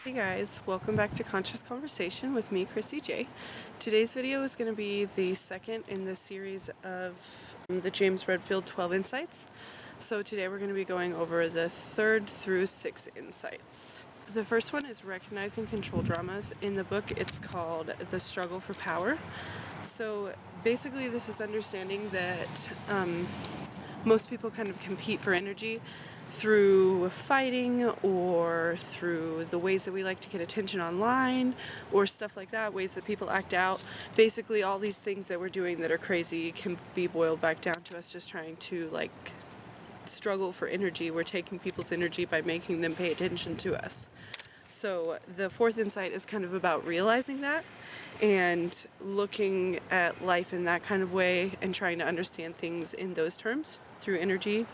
Hey guys, welcome back to Conscious Conversation with me, Chrissy J. Today's video is going to be the second in the series of the James Redfield 12 Insights. So today we're going to be going over the 3rd through 6th insights. The first one is recognizing control dramas. In the book, it's called The Struggle for Power. So basically this is understanding that most people kind of compete for energy through fighting or through the ways that we like to get attention online or stuff like that, ways that people act out. Basically all these things that we're doing that are crazy can be boiled back down to us just trying to struggle for energy. We're taking people's energy by making them pay attention to us. So the 4th insight is kind of about realizing that and looking at life in that kind of way and trying to understand things in those terms through energy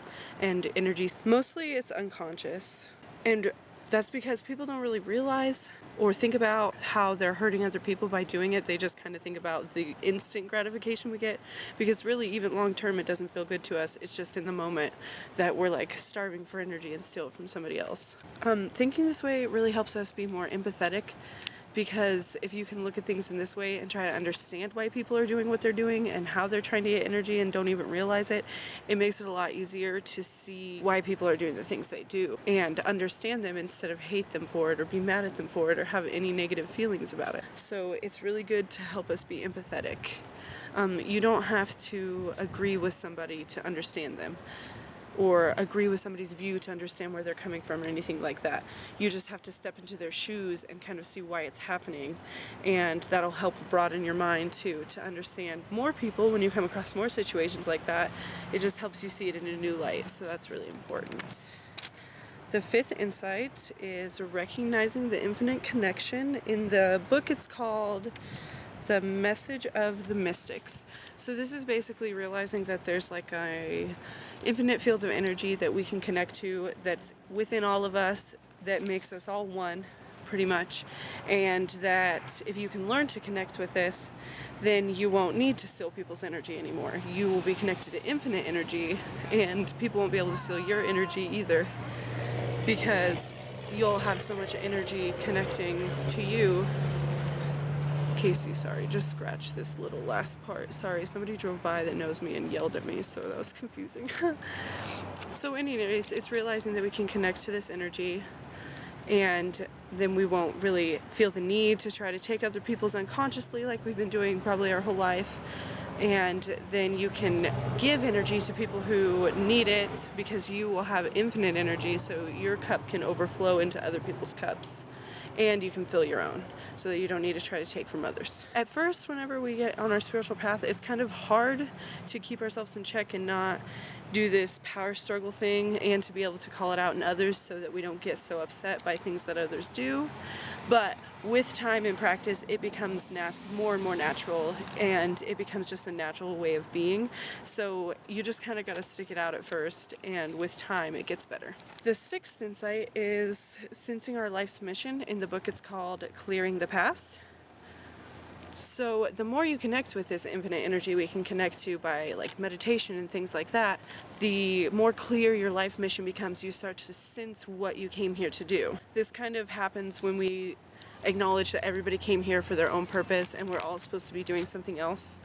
and energy. Mostly it's unconscious, and that's because people don't really realize or think about how they're hurting other people by doing it. They just kind of think about the instant gratification we get, because really even long term it doesn't feel good to us. It's just in the moment that we're like starving for energy and steal it from somebody else. Thinking this way really helps us be more empathetic, because if you can look at things in this way and try to understand why people are doing what they're doing and how they're trying to get energy and don't even realize it, it makes it a lot easier to see why people are doing the things they do and understand them instead of hate them for it or be mad at them for it or have any negative feelings about it. So it's really good to help us be empathetic. You don't have to agree with somebody to understand them, or agree with somebody's view to understand where they're coming from or anything like that. You just have to step into their shoes and kind of see why it's happening, and that'll help broaden your mind too, to understand more people. When you come across more situations like that, it just helps you see it in a new light, so that's really important. The 5th insight is recognizing the infinite connection. In the book it's called The Message of the Mystics. So this is basically realizing that there's like a infinite field of energy that we can connect to, that's within all of us, that makes us all one pretty much, and that if you can learn to connect with this, then you won't need to steal people's energy anymore. You will be connected to infinite energy, and people won't be able to steal your energy either, because you'll have so much energy connecting to you. Casey, sorry, just scratch this little last part. Sorry, somebody drove by that knows me and yelled at me, so that was confusing. So anyways, it's realizing that we can connect to this energy, and then we won't really feel the need to try to take other people's unconsciously like we've been doing probably our whole life. And then you can give energy to people who need it, because you will have infinite energy, so your cup can overflow into other people's cups, and you can fill your own, so that you don't need to try to take from others. At first, whenever we get on our spiritual path, it's kind of hard to keep ourselves in check and not do this power struggle thing, and to be able to call it out in others so that we don't get so upset by things that others do. But with time and practice, it becomes more and more natural, and it becomes just a natural way of being. So you just kind of got to stick it out at first, and with time it gets better. The 6th insight is sensing our life's mission. In the book it's called Clearing the Past. So the more you connect with this infinite energy we can connect to by like meditation and things like that, the more clear your life mission becomes. You start to sense what you came here to do. This kind of happens when we acknowledge that everybody came here for their own purpose, and we're all supposed to be doing something else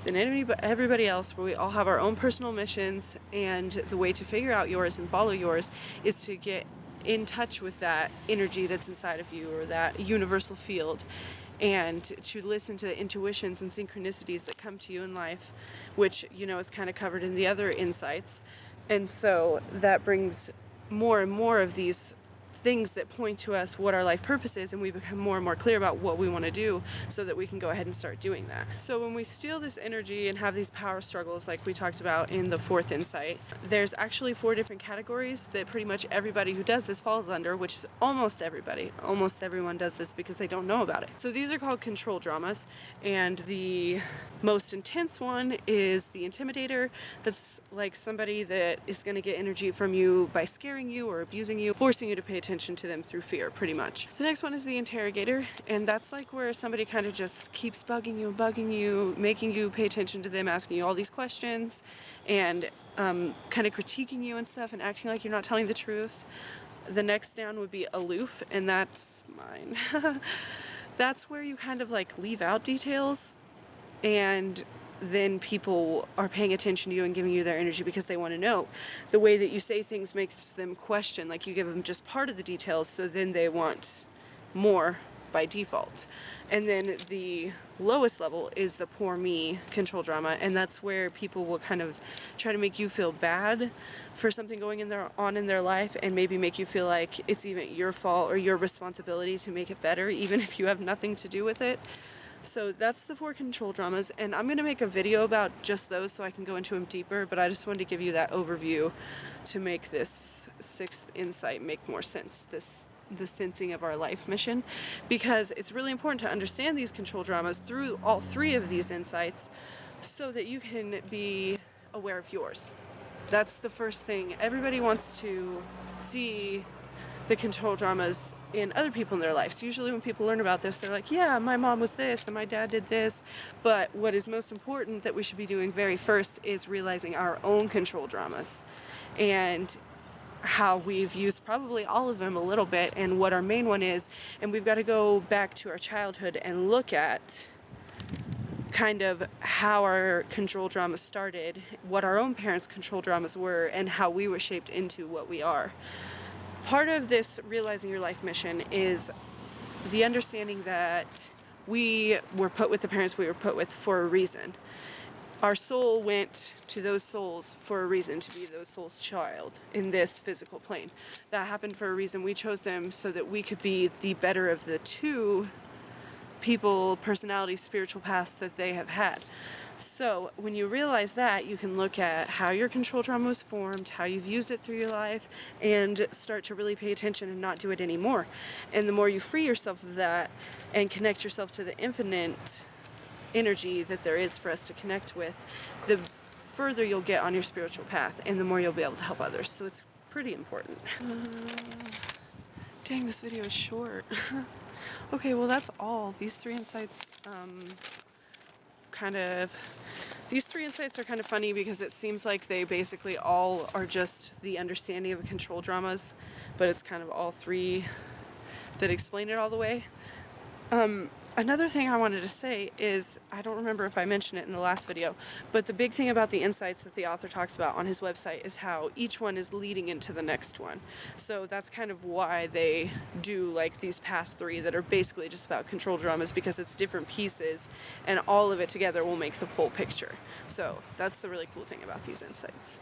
than everybody else, where we all have our own personal missions, and the way to figure out yours and follow yours is to get in touch with that energy that's inside of you, or that universal field, and to listen to the intuitions and synchronicities that come to you in life, which, you know, is kind of covered in the other insights. And so that brings more and more of these things that point to us what our life purpose is, and we become more and more clear about what we want to do, so that we can go ahead and start doing that. So when we steal this energy and have these power struggles like we talked about in the 4th insight, there's actually 4 different categories that pretty much everybody who does this falls under, which is almost everybody. Almost everyone does this because they don't know about it. So these are called control dramas, and the most intense one is the intimidator. That's like somebody that is going to get energy from you by scaring you or abusing you, forcing you to pay attention to them through fear, pretty much. The next one is the interrogator, and that's like where somebody kind of just keeps bugging you, making you pay attention to them, asking you all these questions, and kind of critiquing you and stuff, and acting like you're not telling the truth. The next down would be aloof, and that's mine. That's where you kind of like leave out details, and then people are paying attention to you and giving you their energy because they want to know. The way that you say things makes them question, like you give them just part of the details, so then they want more by default. And then the lowest level is the poor me control drama, and that's where people will kind of try to make you feel bad for something going on in their life, and maybe make you feel like it's even your fault or your responsibility to make it better, even if you have nothing to do with it. So that's the 4 control dramas, and I'm going to make a video about just those so I can go into them deeper, but I just wanted to give you that overview to make this 6th insight make more sense, the sensing of our life mission, because it's really important to understand these control dramas through all 3 of these insights so that you can be aware of yours. That's the first thing. Everybody wants to see the control dramas in other people in their lives. Usually when people learn about this, they're like, yeah, my mom was this and my dad did this. But what is most important that we should be doing very first is realizing our own control dramas and how we've used probably all of them a little bit, and what our main one is. And we've got to go back to our childhood and look at kind of how our control dramas started, what our own parents' control dramas were, and how we were shaped into what we are. Part of this realizing your life mission is the understanding that we were put with the parents we were put with for a reason. Our soul went to those souls for a reason, to be those souls' child in this physical plane. That happened for a reason. We chose them so that we could be the better of the 2 people, personalities, spiritual paths that they have had. So when you realize that, you can look at how your control trauma was formed, how you've used it through your life, and start to really pay attention and not do it anymore. And the more you free yourself of that and connect yourself to the infinite energy that there is for us to connect with, the further you'll get on your spiritual path, and the more you'll be able to help others. So it's pretty important. Dang, this video is short. Okay, well that's all. These 3 insights these 3 insights are kind of funny because it seems like they basically all are just the understanding of control dramas, but it's kind of all 3 that explain it all the way. Another thing I wanted to say is, I don't remember if I mentioned it in the last video, but the big thing about the insights that the author talks about on his website is how each one is leading into the next one. So that's kind of why they do like these past 3 that are basically just about control dramas, because it's different pieces and all of it together will make the full picture. So that's the really cool thing about these insights.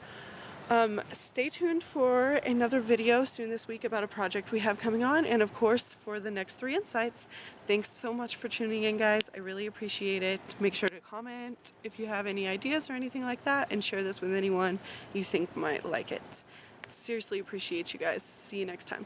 Stay tuned for another video soon this week about a project we have coming on, and of course for the next 3 insights. Thanks so much for tuning in, guys. I really appreciate it. Make sure to comment if you have any ideas or anything like that, and share this with anyone you think might like it. Seriously appreciate you guys. See you next time.